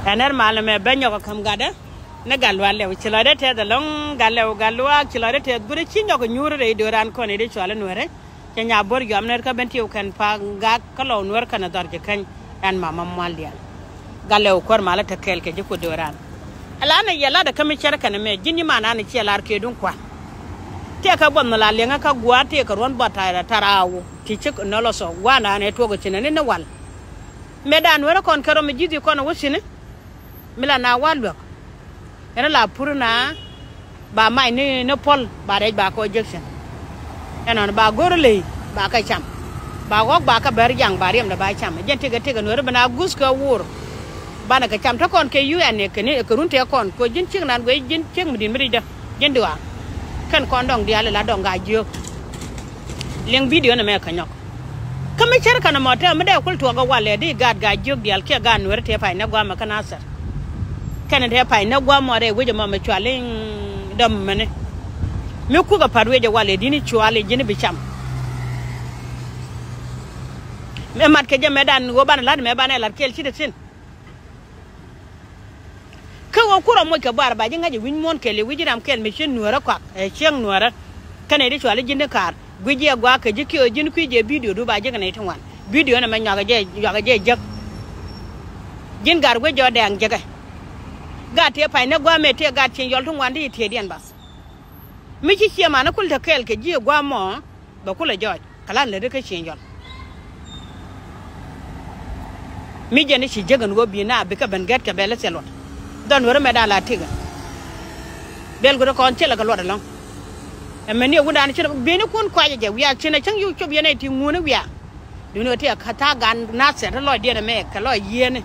Aner mal me benyo ko kam gada na galwa le chilode te da long galwa chilode te gure chinyo ko nyure re doran ko ne de chwala nuere nya bor yo amner ka benti kan pa ga kalo nuer kana darje kan an mama maldia galew kor mala ta kel ke ko doran ala na yala da kami cer kana me jinni mana ni celar ke dun kwa te ka bon la lenga ka gwa te ka ron bata tarawo ti cik no lo so wana ne to go cinene ne wal medan wara kon karo mi jidi kon wosine mila na walwa ena la purna ba mai ne pol ba dai ba ko jection ena ba gorle ba ka cham ba gok ba ka ber yang ba rem da ba cham jen tega no bana gus ka wur bana ka cham ta kon ke UN ne ke ne kurun te kon ko jin cing nan go jin cing mi din mi da jen diwa kan kon dong dia la dong ga jio leng video na me ka nyok kama cer kana mota me da kul to ga wale di gad ga jio dial ke ga no te fa na gwa ma kana sar kana te fa na gwa mo re wuje ma me chwaleng dam mane me ku ga parwe je wale dini chwale jini bi cham me mat ke je medan go ban la me ban la kel ci de tin ka wo kuro mo ka bar ba jinga je win mon kele wijiram kel me chin nuara kwa e cheng nuara kana ri chwale jini kar gwije gwa ka je kyo jin ku je video du ba je kana tin wan video na me nyaga je jak jin gar gwe jo dang je ga ga te pa na gwa me te ga tin yol tun wan di te dian bas mi ci ci ma na kul ta kel ke ji gwa mo ba kula joj kala le de ka cin yol mi je ni ci jegan go bi na bi ka ban gat ka bele selot don wora me da la tiga bel go ko cela ka lo da long e me ni gunda ni ci be ni kun kwa je wi ya ci na chang yu chob ye ne ti mu na wi ya du no te ka ta gan na se ta lo de na me ka lo ye ne